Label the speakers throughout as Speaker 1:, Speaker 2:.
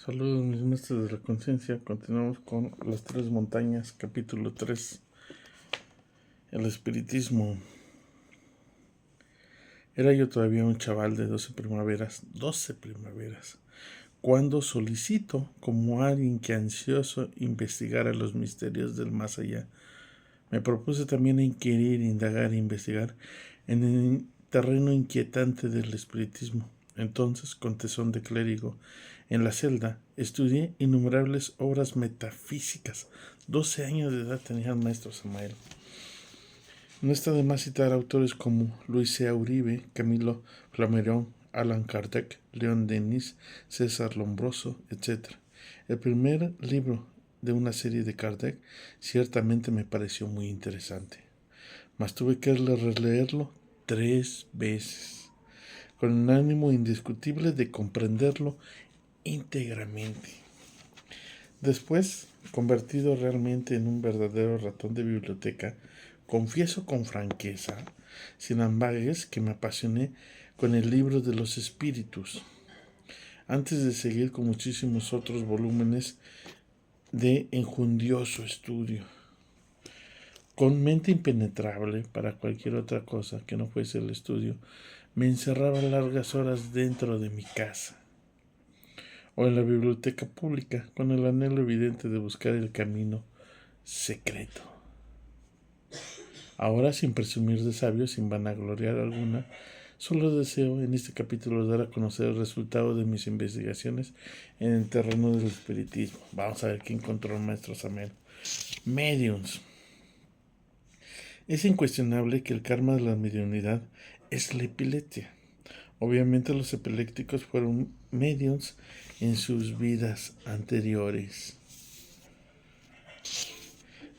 Speaker 1: Saludos mis maestros de la conciencia. Continuamos con las tres montañas, capítulo 3. El espiritismo. Era yo todavía un chaval de 12 primaveras, cuando solicito, como alguien que ansioso investigara los misterios del más allá, me propuse también inquirir, indagar e investigar en el terreno inquietante del espiritismo. Entonces, con tesón de clérigo, en la celda, estudié innumerables obras metafísicas. 12 años de edad tenía el maestro Samael. No está de más citar autores como Luis C. Uribe, Camilo Flammarion, Allan Kardec, León Denis, César Lombroso, etc. El primer libro de una serie de Kardec ciertamente me pareció muy interesante, mas tuve que releerlo 3 veces, con un ánimo indiscutible de comprenderlo íntegramente. Después, convertido realmente en un verdadero ratón de biblioteca, confieso con franqueza, sin ambages, que me apasioné con el libro de los espíritus, antes de seguir con muchísimos otros volúmenes de enjundioso estudio. Con mente impenetrable para cualquier otra cosa que no fuese el estudio, me encerraba largas horas dentro de mi casa o en la biblioteca pública, con el anhelo evidente de buscar el camino secreto. Ahora, sin presumir de sabio, sin vanagloriar alguna, solo deseo en este capítulo dar a conocer el resultado de mis investigaciones en el terreno del espiritismo. Vamos a ver qué encontró el maestro Samuel. Mediums. Es incuestionable que el karma de la mediunidad es la epilepsia. Obviamente los epilépticos fueron mediums en sus vidas anteriores.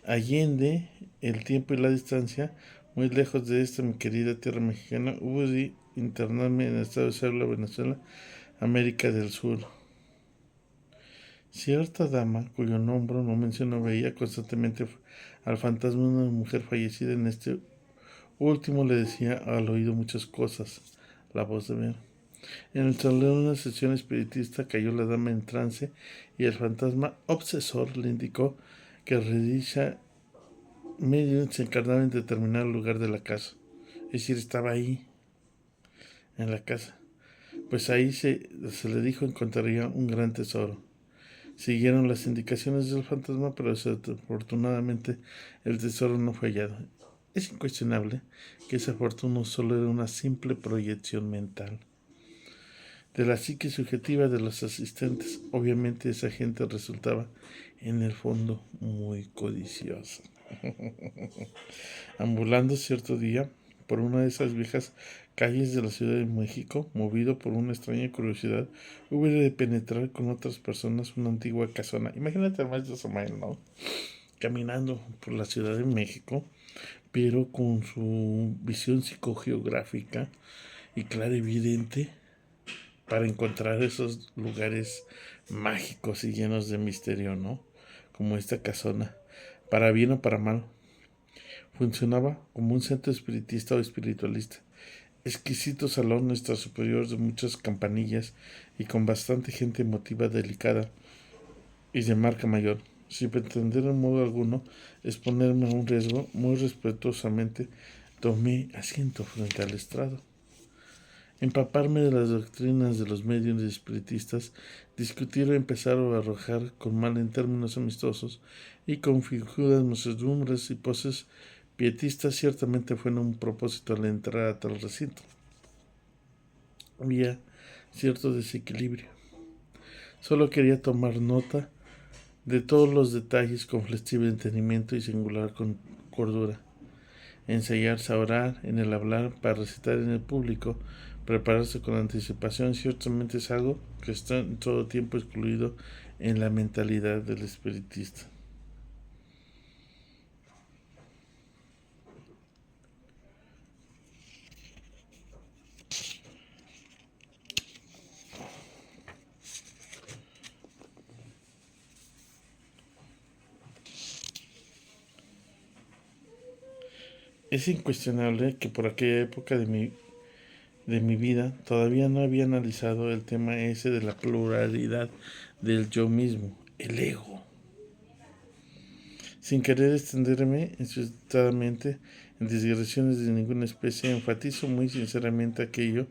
Speaker 1: Allende el tiempo y la distancia, muy lejos de esta mi querida tierra mexicana, hubo de internarme en el estado de Célula, Venezuela, América del Sur. Cierta dama, cuyo nombre no menciono, veía constantemente al fantasma de una mujer fallecida. En este último le decía al oído muchas cosas, la voz de ver. En el salón de una sesión espiritista cayó la dama en trance y el fantasma obsesor le indicó que dicha medium se encargaba en determinar el lugar de la casa. Es decir, estaba ahí, en la casa. Pues ahí se le dijo encontraría un gran tesoro. Siguieron las indicaciones del fantasma, pero desafortunadamente el tesoro no fue hallado. Es incuestionable que esa fortuna solo era una simple proyección mental de la psique subjetiva de los asistentes. Obviamente esa gente resultaba en el fondo muy codiciosa. Ambulando cierto día por una de esas viejas calles de la Ciudad de México, movido por una extraña curiosidad, hube de penetrar con otras personas una antigua casona. Imagínate al maestro Samael, ¿no? Caminando por la Ciudad de México, pero con su visión psicogeográfica y clarividente para encontrar esos lugares mágicos y llenos de misterio, ¿no? Como esta casona, para bien o para mal. Funcionaba como un centro espiritista o espiritualista. Exquisito salón extra superior de muchas campanillas y con bastante gente emotiva, delicada y de marca mayor. Sin pretender en modo alguno exponerme a un riesgo, muy respetuosamente tomé asiento frente al estrado. Empaparme de las doctrinas de los medios espiritistas, discutir o empezar o arrojar con mal en términos amistosos y con figuras, muchedumbres y poses pietistas ciertamente fue un propósito al entrar a tal recinto. Había cierto desequilibrio. Solo quería tomar nota de todos los detalles con flexible entendimiento y singular cordura. Ensayarse a orar en el hablar para recitar en el público, prepararse con anticipación, ciertamente es algo que está en todo tiempo excluido en la mentalidad del espiritista. Es incuestionable que por aquella época de mi de mi vida, todavía no había analizado el tema ese de la pluralidad del yo mismo, el ego. Sin querer extenderme insultadamente en digresiones de ninguna especie, enfatizo muy sinceramente aquello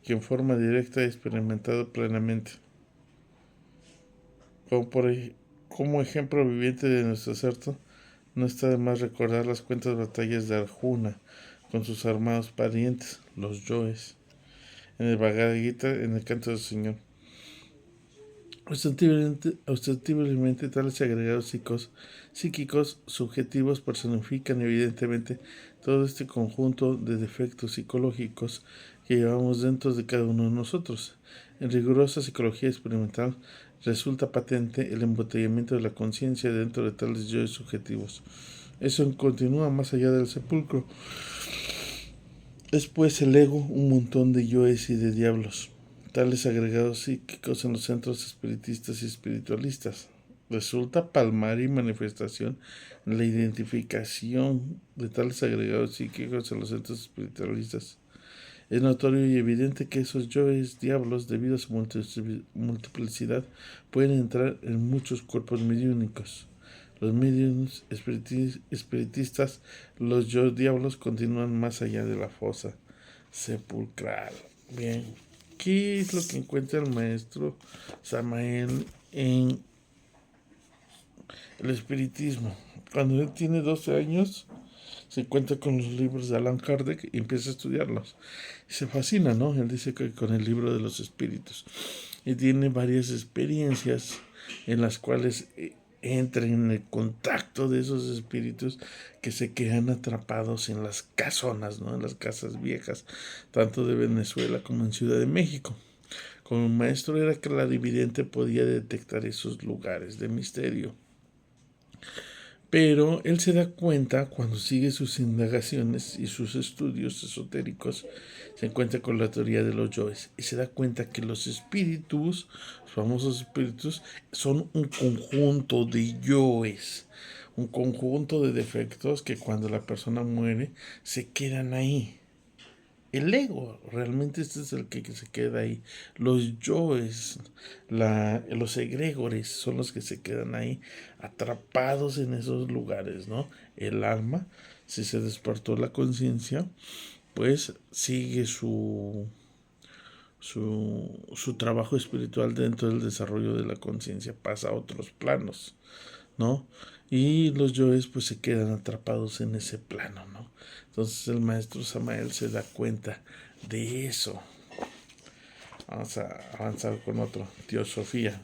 Speaker 1: que en forma directa he experimentado plenamente. Como ejemplo viviente de nuestro acerto, no está de más recordar las cuentas batallas de Arjuna con sus armados parientes, los yoes, en el Bhagavad Gita, en el canto del Señor. Ostensiblemente tales agregados psíquicos subjetivos personifican evidentemente todo este conjunto de defectos psicológicos que llevamos dentro de cada uno de nosotros. En rigurosa psicología experimental resulta patente el embotellamiento de la conciencia dentro de tales yoes subjetivos. Eso continúa más allá del sepulcro. Es pues el ego un montón de yoes y de diablos, tales agregados psíquicos en los centros espiritistas y espiritualistas. Resulta palmar y manifestación la identificación de tales agregados psíquicos en los centros espiritualistas. Es notorio y evidente que esos yoes diablos, debido a su multiplicidad, pueden entrar en muchos cuerpos mediúnicos. Los mediums espiritistas, los yo diablos, continúan más allá de la fosa sepulcral. Bien, ¿qué es lo que encuentra el maestro Samael en el espiritismo? Cuando él tiene 12 años, se encuentra con los libros de Allan Kardec y empieza a estudiarlos. Y se fascina, ¿no? Él dice que con el libro de los espíritus. Y tiene varias experiencias en las cuales entra en el contacto de esos espíritus que se quedan atrapados en las casonas, ¿no? En las casas viejas, tanto de Venezuela como en Ciudad de México. Como maestro era clarividente, podía detectar esos lugares de misterio. Pero él se da cuenta, cuando sigue sus indagaciones y sus estudios esotéricos, se encuentra con la teoría de los yoes y se da cuenta que los espíritus, los famosos espíritus, son un conjunto de yoes, un conjunto de defectos que cuando la persona muere se quedan ahí. El ego, realmente este es el que se queda ahí. Los yoes, los egregores son los que se quedan ahí atrapados en esos lugares, ¿no? El alma, si se despertó la conciencia, pues sigue su trabajo espiritual dentro del desarrollo de la conciencia, pasa a otros planos, ¿no? Y los yoes pues se quedan atrapados en ese plano, ¿no? Entonces el maestro Samael se da cuenta de eso. Vamos a avanzar con otro, teosofía.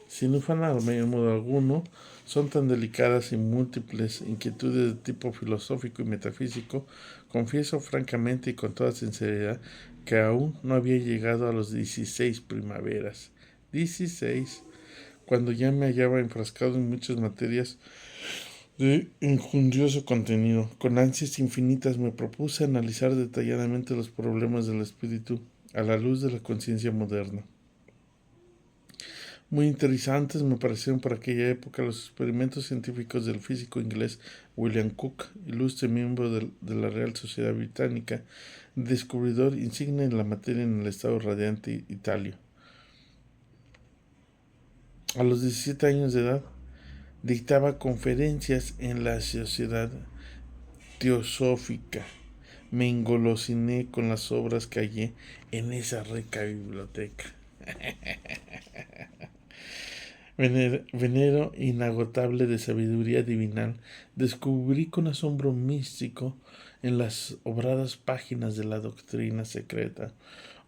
Speaker 1: Sin ufanarme en modo alguno, son tan delicadas y múltiples inquietudes de tipo filosófico y metafísico, confieso francamente y con toda sinceridad que aún no había llegado a los 16 primaveras. 16, cuando ya me hallaba enfrascado en muchas materias de injundioso contenido. Con ansias infinitas me propuse analizar detalladamente los problemas del espíritu a la luz de la conciencia moderna. Muy interesantes me parecieron por aquella época los experimentos científicos del físico inglés William Cook, ilustre miembro de la Real Sociedad Británica, descubridor insigne en la materia en el estado radiante Italia. A los 17 años de edad, dictaba conferencias en la Sociedad Teosófica. Me engolosiné con las obras que hallé en esa rica biblioteca. Venero inagotable de sabiduría divinal, descubrí con asombro místico en las obradas páginas de la doctrina secreta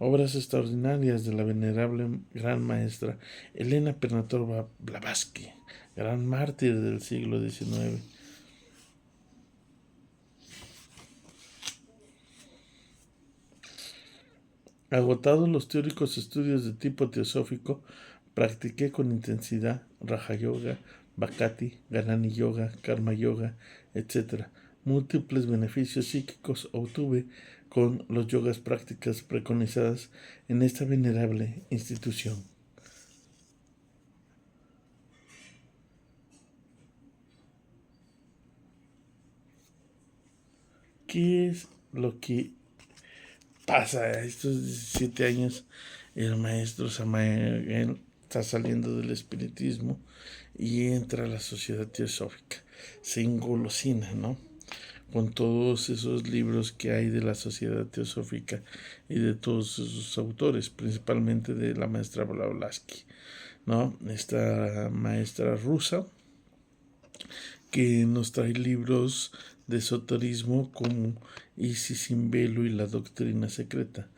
Speaker 1: obras extraordinarias de la venerable gran maestra Elena Pernatova Blavatsky, gran mártir del siglo XIX. Agotados los teóricos estudios de tipo teosófico, practiqué con intensidad Raja Yoga, Bhakti, Ganani Yoga, Karma Yoga, etc. Múltiples beneficios psíquicos obtuve con los yogas prácticas preconizadas en esta venerable institución. ¿Qué es lo que pasa estos 17 años, el maestro Samael está saliendo del espiritismo y entra a la sociedad teosófica. Se engolosina, ¿no? Con todos esos libros que hay de la sociedad teosófica y de todos esos autores, principalmente de la maestra Blavatsky, ¿no? Esta maestra rusa que nos trae libros de esoterismo como Isis sin velo y la doctrina secreta,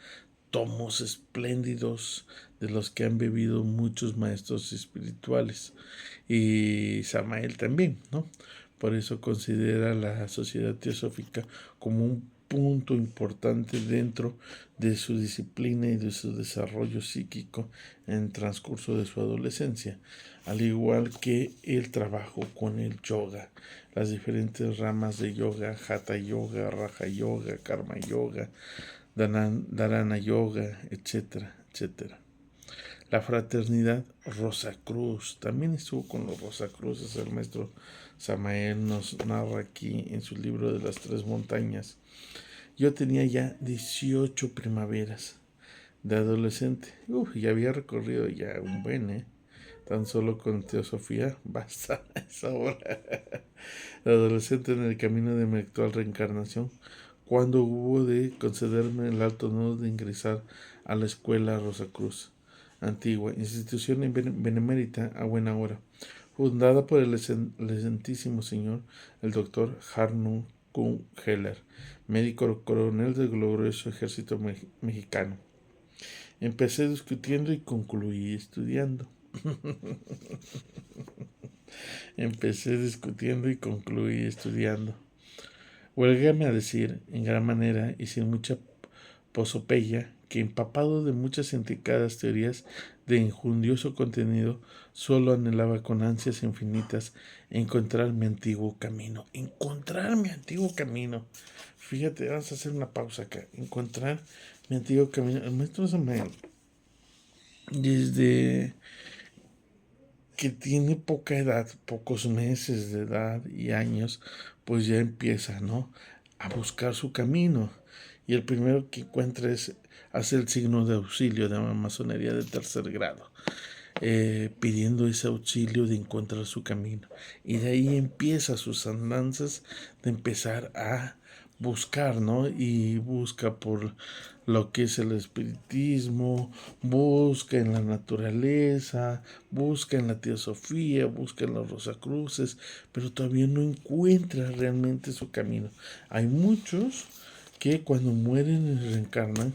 Speaker 1: tomos espléndidos de los que han bebido muchos maestros espirituales y Samael también, ¿no? Por eso considera la sociedad teosófica como un punto importante dentro de su disciplina y de su desarrollo psíquico en el transcurso de su adolescencia, al igual que el trabajo con el yoga, las diferentes ramas de yoga, hatha yoga, raja yoga, karma yoga, dharana yoga, etcétera, etcétera. La fraternidad Rosacruz, también estuvo con los Rosacruces, el maestro Samael nos narra aquí en su libro de las tres montañas. Yo tenía ya 18 primaveras de adolescente. Ya había recorrido ya un buen, tan solo con teosofía, basta, es ahora. De adolescente en el camino de mi actual reencarnación, cuando hubo de concederme el alto honor de ingresar a la escuela Rosacruz antigua, institución benemérita a buena hora, fundada por el excelentísimo señor, el doctor Hartmut Kuhn Heller, médico coronel del glorioso ejército mexicano. Empecé discutiendo y concluí estudiando. Empecé discutiendo y concluí estudiando. Huélgame a decir, en gran manera y sin mucha posopeya, que empapado de muchas intricadas teorías de injundioso contenido, solo anhelaba con ansias infinitas encontrar mi antiguo camino. Encontrar mi antiguo camino. Fíjate, vamos a hacer una pausa acá. Encontrar mi antiguo camino. El maestro Samael, desde que tiene poca edad, pocos meses de edad y años, pues ya empieza, ¿no?, a buscar su camino. Y el primero que encuentra es hacer el signo de auxilio de la masonería de tercer grado, pidiendo ese auxilio de encontrar su camino. Y de ahí empieza sus andanzas de empezar a buscar, ¿no? Y busca por lo que es el espiritismo, busca en la naturaleza, busca en la teosofía, busca en los rosacruces, pero todavía no encuentra realmente su camino. Hay muchos que cuando mueren y reencarnan,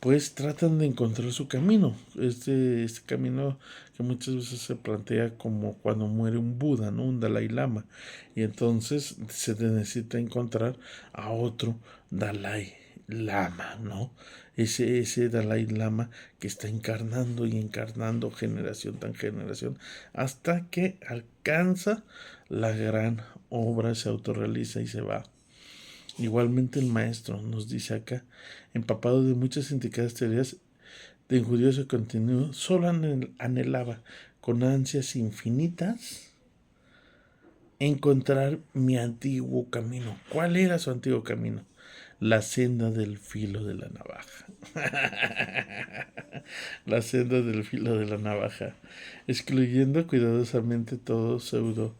Speaker 1: pues tratan de encontrar su camino. Este camino que muchas veces se plantea como cuando muere un Buda, ¿no?, un Dalai Lama. Y entonces se necesita encontrar a otro Dalai Lama, ¿no? Ese Dalai Lama que está encarnando y encarnando generación tras generación hasta que alcanza la gran obra, se autorrealiza y se va. Igualmente el maestro nos dice acá, empapado de muchas intricadas teorías de injurioso contenido, solo anhelaba con ansias infinitas encontrar mi antiguo camino. ¿Cuál era su antiguo camino? La senda del filo de la navaja. La senda del filo de la navaja, excluyendo cuidadosamente todo pseudo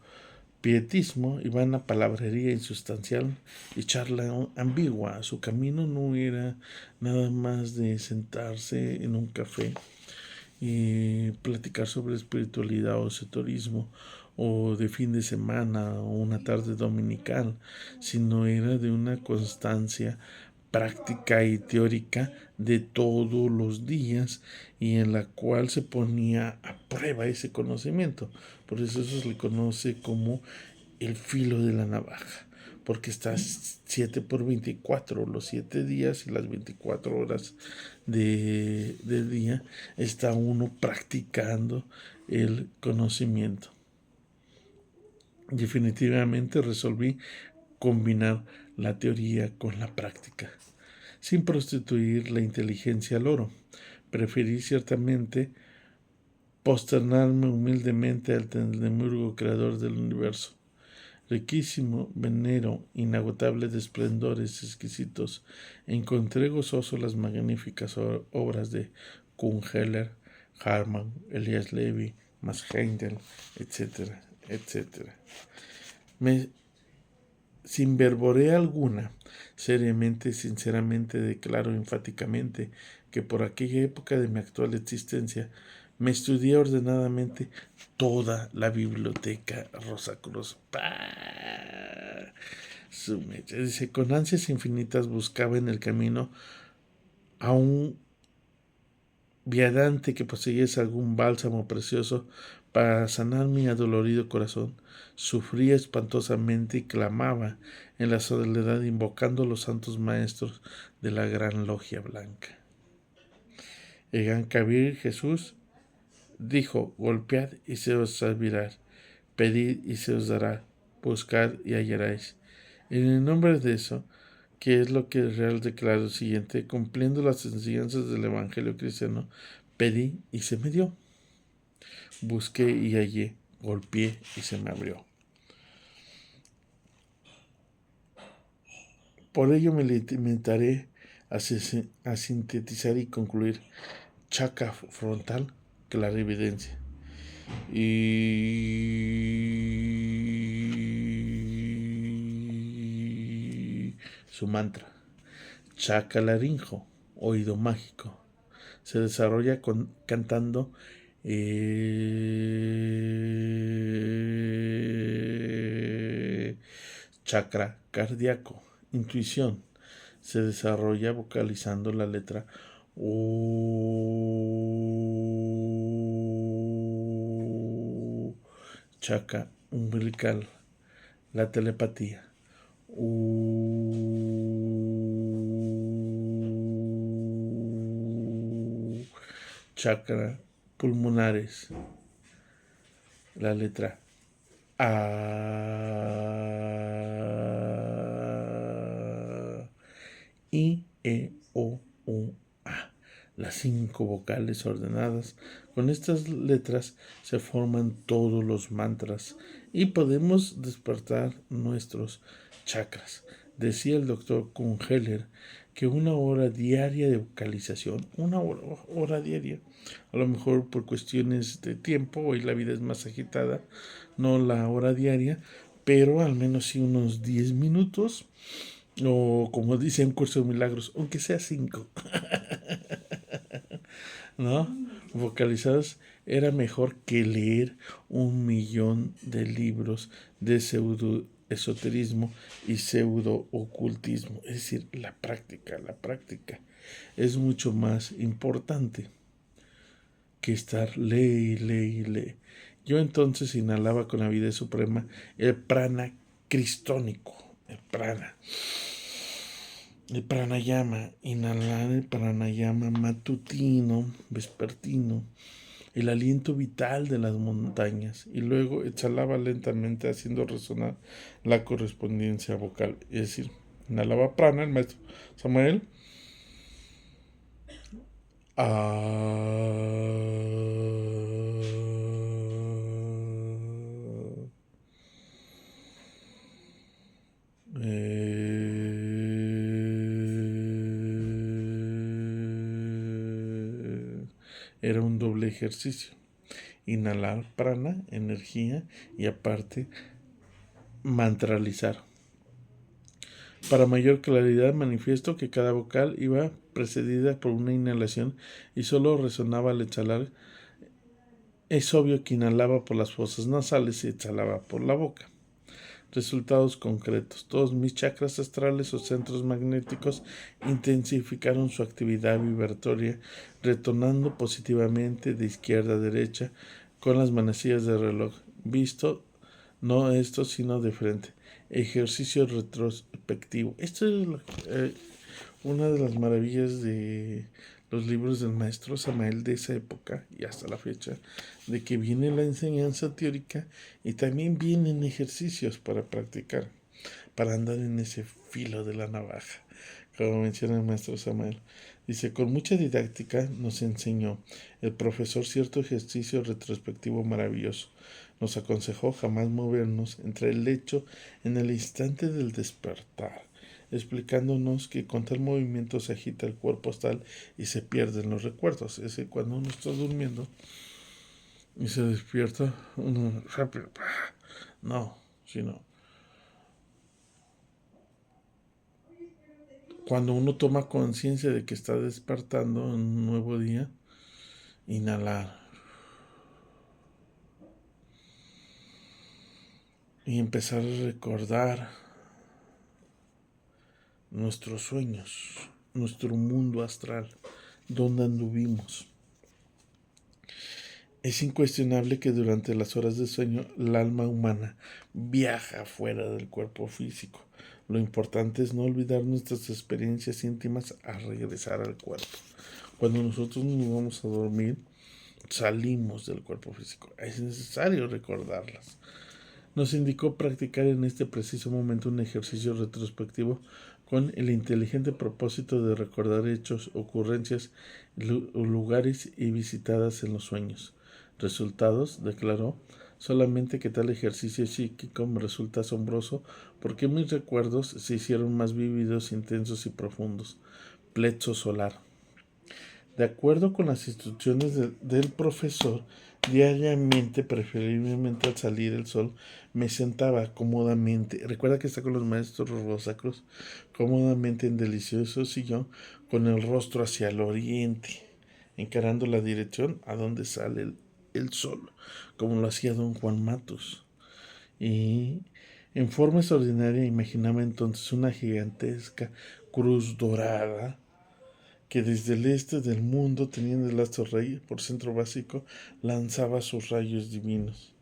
Speaker 1: pietismo y vana palabrería insustancial y charla ambigua. Su camino no era nada más de sentarse en un café y platicar sobre espiritualidad o esoterismo o de fin de semana o una tarde dominical, sino era de una constancia práctica y teórica de todos los días y en la cual se ponía a prueba ese conocimiento. Por eso se le conoce como el filo de la navaja, porque está 7 por 24, los 7 días y las 24 horas del día está uno practicando el conocimiento. Definitivamente resolví combinar la teoría con la práctica, sin prostituir la inteligencia al oro. Preferí ciertamente posternarme humildemente al Demiurgo creador del universo, riquísimo, venero, inagotable de esplendores exquisitos, encontré gozoso las magníficas obras de Kuhn-Heller, Harman, Elias Levi, Max Heindel, etcétera, etcétera. Sin verborrea alguna, seriamente, sinceramente declaro enfáticamente que por aquella época de mi actual existencia me estudié ordenadamente toda la biblioteca Rosacruz. Dice, con ansias infinitas buscaba en el camino a un viandante que poseyese algún bálsamo precioso para sanar mi adolorido corazón. Sufría espantosamente y clamaba en la soledad invocando a los santos maestros de la gran logia blanca. Egan Kabir Jesús dijo, golpead y se os abrirá, pedid y se os dará, buscad y hallaréis. En el nombre de eso, que es lo que el Real declara lo siguiente, cumpliendo las enseñanzas del Evangelio cristiano, pedí y se me dio. Busqué y hallé, golpeé y se me abrió. Por ello me limitaré a sintetizar y concluir. Chakra frontal, clarividencia. Y su mantra. Chakra laringo, oído mágico. Se desarrolla cantando chakra cardíaco, intuición. Se desarrolla vocalizando la letra chakra umbilical, la telepatía. Chakra pulmonares, la letra A, I, E, O, U, A. Las 5 vocales ordenadas. Con estas letras se forman todos los mantras y podemos despertar nuestros chakras. Decía el doctor Kuhn-Heller que 1 hora diaria de vocalización, 1 hora diaria, a lo mejor por cuestiones de tiempo, hoy la vida es más agitada, no la hora diaria, pero al menos sí unos 10 minutos, o como dice un curso de milagros, aunque sea 5, ¿no? Vocalizados era mejor que leer 1.000.000 de libros de pseudo esoterismo y pseudo ocultismo. Es decir, la práctica es mucho más importante que estar lee. Yo entonces inhalaba con la vida suprema el prana cristónico, el pranayama, inhalar el pranayama matutino, vespertino, el aliento vital de las montañas, y luego exhalaba lentamente haciendo resonar la correspondencia vocal, es decir, inhalaba prana, el maestro Samael, era un doble ejercicio. Inhalar prana, energía, y aparte mantralizar. Para mayor claridad manifiesto que cada vocal iba precedida por una inhalación y solo resonaba al exhalar. Es obvio que inhalaba por las fosas nasales y exhalaba por la boca. Resultados concretos. Todos mis chakras astrales o centros magnéticos intensificaron su actividad vibratoria, retornando positivamente de izquierda a derecha con las manecillas del reloj. Visto, no esto, sino de frente. Ejercicio retrospectivo. Esto es una de las maravillas de los libros del maestro Samael de esa época y hasta la fecha, de que viene la enseñanza teórica y también vienen ejercicios para practicar, para andar en ese filo de la navaja, como menciona el maestro Samael. Dice, con mucha didáctica nos enseñó el profesor cierto ejercicio retrospectivo maravilloso. Nos aconsejó jamás movernos entre el lecho en el instante del despertar, explicándonos que con tal movimiento se agita el cuerpo astral y se pierden los recuerdos. Es que cuando uno está durmiendo y se despierta, uno rápido, no, sino cuando uno toma conciencia de que está despertando en un nuevo día, inhalar y empezar a recordar nuestros sueños, nuestro mundo astral, donde anduvimos. Es incuestionable que durante las horas de sueño el alma humana viaja fuera del cuerpo físico. Lo importante es no olvidar nuestras experiencias íntimas al regresar al cuerpo. Cuando nosotros nos vamos a dormir, salimos del cuerpo físico. Es necesario recordarlas. Nos indicó practicar en este preciso momento un ejercicio retrospectivo con el inteligente propósito de recordar hechos, ocurrencias, lugares y visitadas en los sueños. Resultados, declaró, solamente que tal ejercicio psíquico me resulta asombroso porque mis recuerdos se hicieron más vívidos, intensos y profundos. Plexo solar. De acuerdo con las instrucciones del profesor, diariamente, preferiblemente al salir el sol, me sentaba cómodamente. Recuerda que está con los maestros Rosacruz, cómodamente en delicioso sillón, con el rostro hacia el oriente, encarando la dirección a donde sale el sol, como lo hacía don Juan Matus. Y en forma extraordinaria imaginaba entonces una gigantesca cruz dorada que desde el este del mundo, teniendo el astro rey por centro básico, lanzaba sus rayos divinos,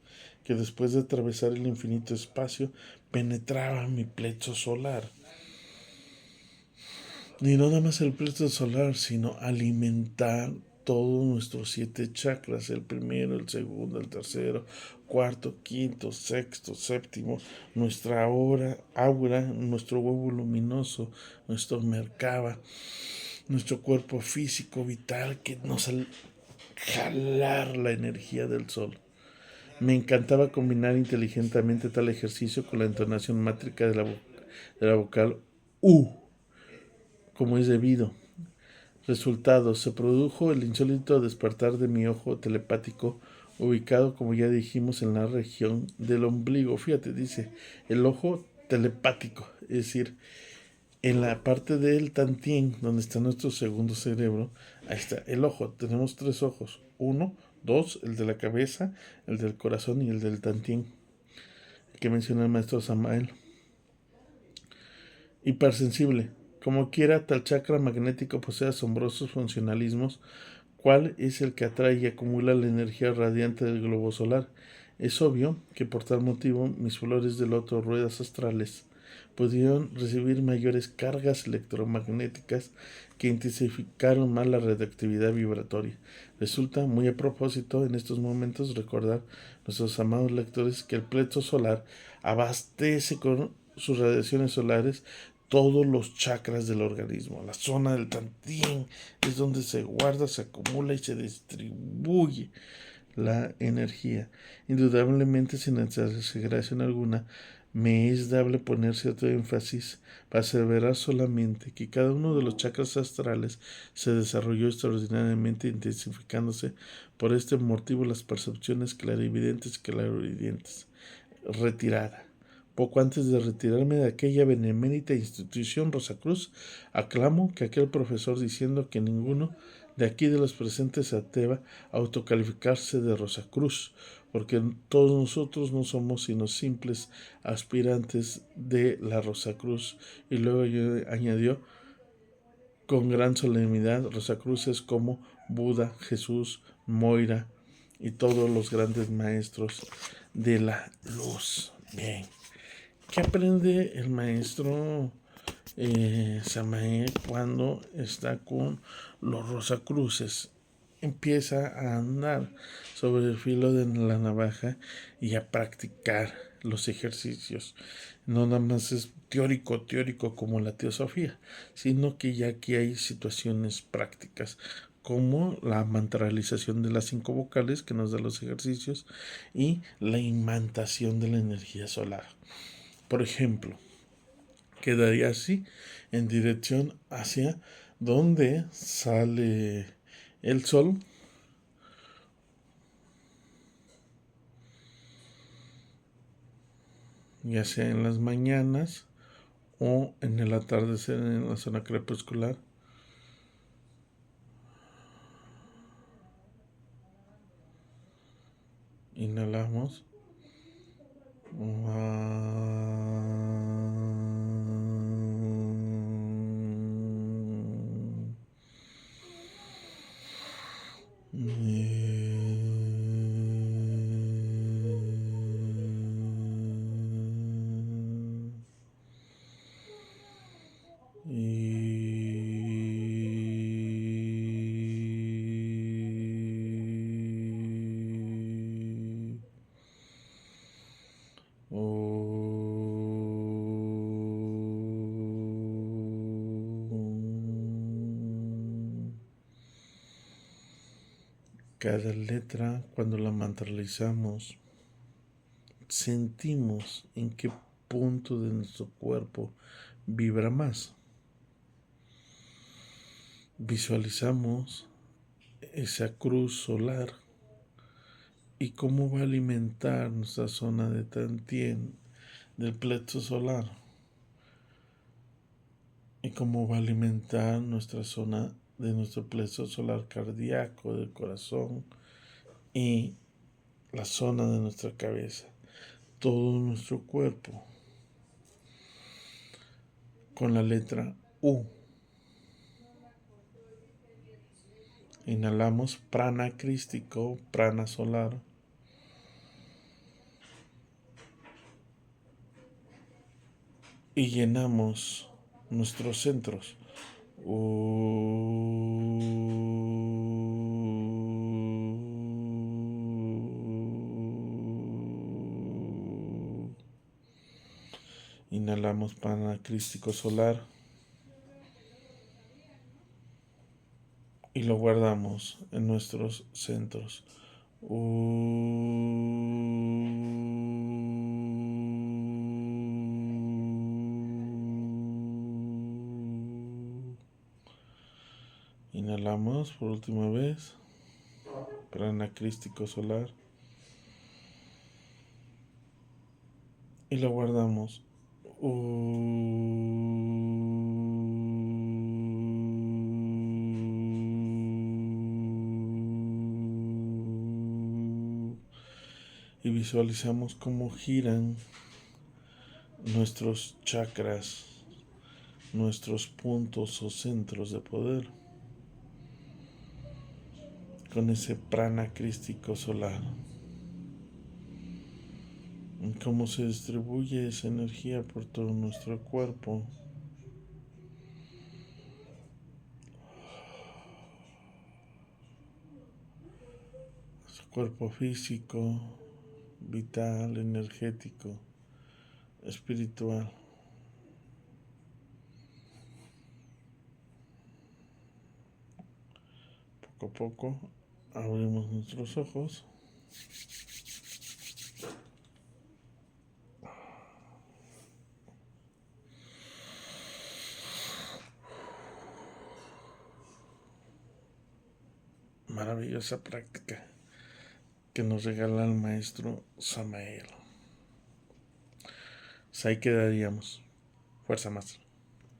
Speaker 1: que después de atravesar el infinito espacio, penetraba mi plexo solar. Y no nada más el plexo solar, sino alimentar todos nuestros 7 chakras, el primero, el segundo, el tercero, cuarto, quinto, sexto, séptimo, nuestra aura, nuestro huevo luminoso, nuestro merkaba, nuestro cuerpo físico vital que nos jalar la energía del sol. Me encantaba combinar inteligentemente tal ejercicio con la entonación mátrica de la vocal U, como es debido. Resultado, se produjo el insólito despertar de mi ojo telepático, ubicado, como ya dijimos, en la región del ombligo. Fíjate, dice, el ojo telepático, es decir, en la parte del tantien, donde está nuestro segundo cerebro, ahí está el ojo. Tenemos 3 ojos. 1, 2, el de la cabeza, el del corazón y el del tantien, que menciona el maestro Samael. Hipersensible. Como quiera, tal chakra magnético posee asombrosos funcionalismos. ¿Cuál es el que atrae y acumula la energía radiante del globo solar? Es obvio que por tal motivo mis flores de loto, ruedas astrales, pudieron recibir mayores cargas electromagnéticas que intensificaron más la radioactividad vibratoria. Resulta muy a propósito en estos momentos recordar a nuestros amados lectores que el plexo solar abastece con sus radiaciones solares todos los chakras del organismo. La zona del tantien es donde se guarda, se acumula y se distribuye la energía. Indudablemente, sin exageración alguna, me es dable poner cierto énfasis para aseverar solamente que cada uno de los chakras astrales se desarrolló extraordinariamente, intensificándose por este motivo las percepciones clarividentes y clarividentes. Retirada. Poco antes de retirarme de aquella benemérita institución Rosacruz, aclamo que aquel profesor, diciendo que ninguno de aquí de los presentes se atreva a autocalificarse de Rosacruz, porque todos nosotros no somos sino simples aspirantes de la Rosacruz. Y luego añadió con gran solemnidad, Rosacruz es como Buda, Jesús, Moira y todos los grandes maestros de la luz. Bien. ¿Qué aprende el maestro Samael cuando está con los Rosacruces? Empieza a andar sobre el filo de la navaja y a practicar los ejercicios. No nada más es teórico como la teosofía, sino que ya aquí hay situaciones prácticas, como la mantralización de las 5 vocales que nos da los ejercicios y la imantación de la energía solar. Por ejemplo, quedaría así en dirección hacia donde sale el sol, ya sea en las mañanas o en el atardecer en la zona crepuscular. Inhalamos. Cada letra, cuando la mantralizamos, sentimos en qué punto de nuestro cuerpo vibra más. Visualizamos esa cruz solar y cómo va a alimentar nuestra zona de Tantien del plexo solar y cómo va a alimentar nuestra zona de nuestro plexo solar cardíaco, del corazón y la zona de nuestra cabeza, todo nuestro cuerpo, con la letra U. Inhalamos prana crístico, prana solar. Y llenamos nuestros centros. Inhalamos prana crístico solar. Y lo guardamos en nuestros centros. Inhalamos por última vez. Prana crístico solar. Y lo guardamos. Y visualizamos cómo giran nuestros chakras, nuestros puntos o centros de poder, con ese prana crístico solar. Y cómo se distribuye esa energía por todo nuestro cuerpo. Su cuerpo físico, vital, energético, espiritual. Poco a poco abrimos nuestros ojos. Maravillosa práctica que nos regala el maestro Samael. Pues ahí quedaríamos. Fuerza más.